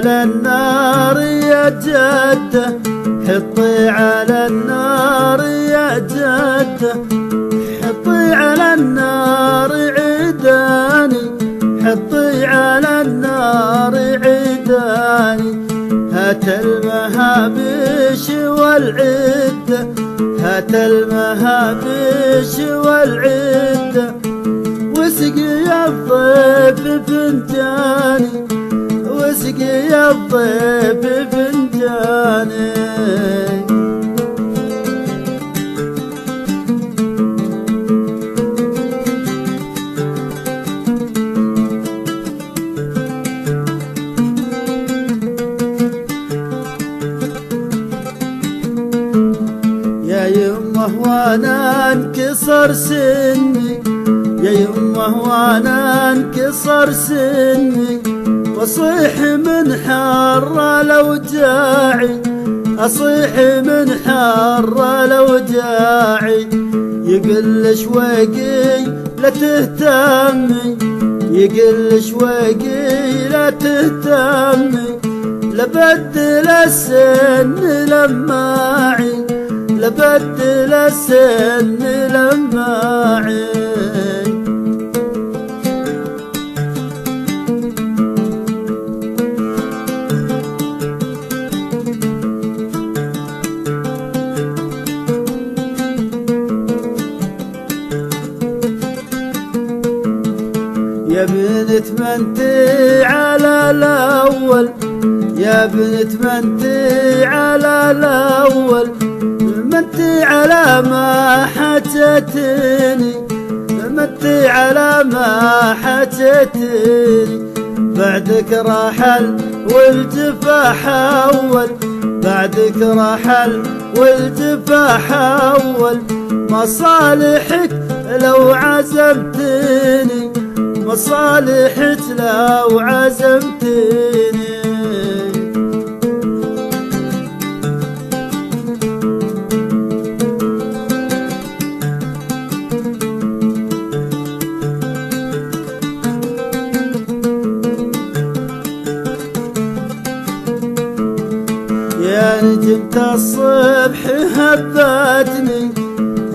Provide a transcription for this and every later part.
على النار يا جدة، حطي على النار يا جدة، حطي على النار عيداني، حطي على النار عيداني. هات المهابش والعدة، هات المهابش والعدة، واسقي الضيف فنجاني، واسقي الضيف فنجاني. يا يمه وانا انكسر سني، يا يمه وانا انكسر سني، واصيح من حر الاوجاعي، اصيح من حر الاوجاعي. يقل شويقي لا تهتمي، يقل شويقي لا تهتمي، لبدل السن لماعي، لبدل السن لماعي. يا بنت منتي على الأول، يا بنت منتي على الأول، منتي على ما حجتني، منتي على ما حجتني. بعدك رحل والجفا حول، بعدك رحل والجفا حول. مصالحك لو عزمتني، مصالحك لو عزمتني. يا نجمة الصبح هبتني،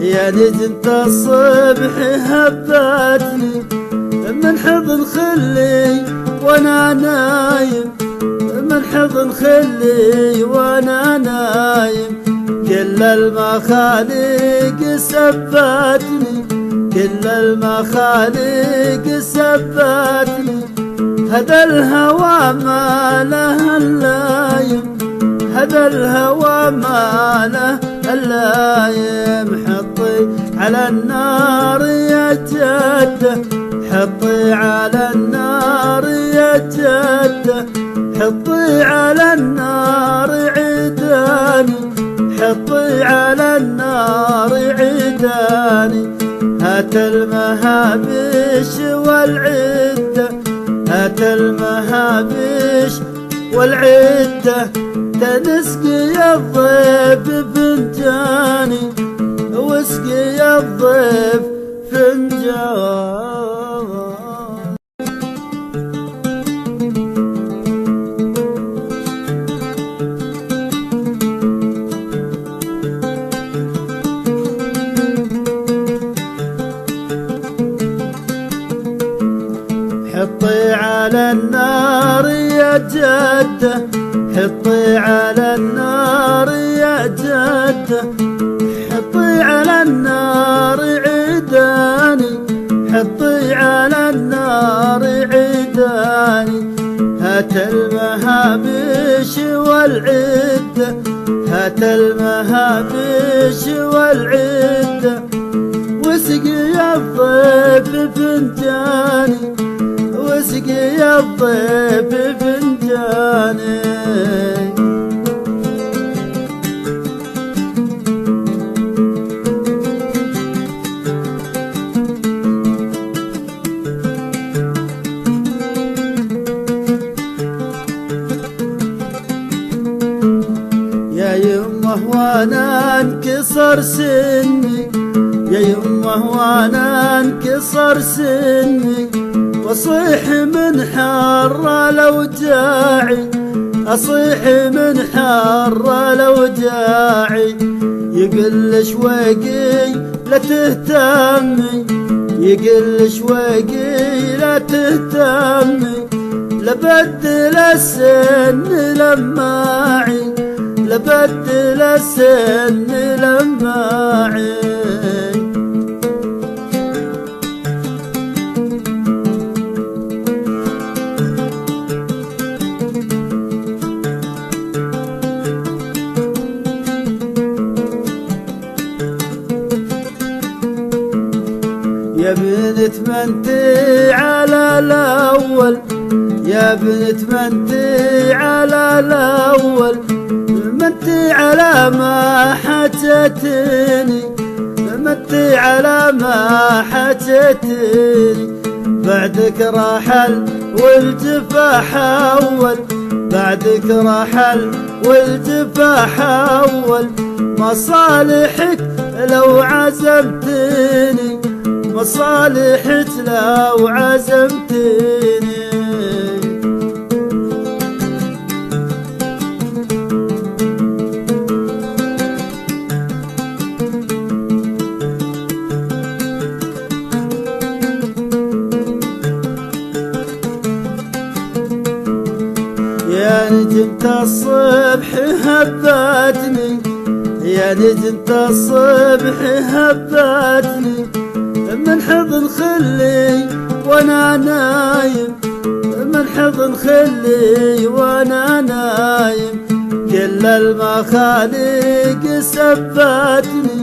يا نجمة الصبح هبتني، من حضن خلي وانا نايم، من حضن خلي وانا نايم. كل المخالق سبتني، كل المخالق سبتني. هذا الهوى ما له اللايم، هذا الهوى ما له اللايم. حطي على النار يا جدة، حطي على النار يا جدة، حطي على النار عيداني، حطي على النار عيداني. هات المهابش والعدة، هات المهابش والعدة، تنسقي الضيف فنجاني، واسقي الضيف فنجان. حطي على النار يا جدة، حطي على النار يا جدة، حطي على النار عيداني، حطي على النار عيداني. هات المهابش والعدة، هات المهابش والعدة، واسقي الضيف فنجاني، واسقي الضيف فنجاني. يا يمه وانا انكسر سني، يا يمه وانا انكسر سني، واصيح من حر الاوجاعي، اصيح من حر الاوجاعي. يقل شويقي لا تهتمي، يقل شويقي لا تهتمي. لبدل السن لماعي، لبدل السن لماعي. يا بنت منتي على الأول، يا بنت منتي على الأول. منتي على ما حجتني، منتي على ما حجتني. بعدك رحل والجفاح أول، بعدك رحل والجفاح أول. مصالحك لو عزمتني، مصالحك لو عزمتني. يا نجمة الصبح هبتني، يا نجمة الصبح هبتني. من حضن خلي وانا نايم، من حضن خلي وانا نايم. كل المخالق سبتني،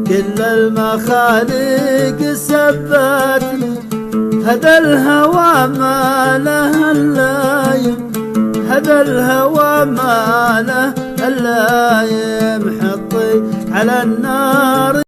كل المخالق سبتني. هذا الهوى ما له اللايم، هذا الهوى ما له اللايم. حطي على النار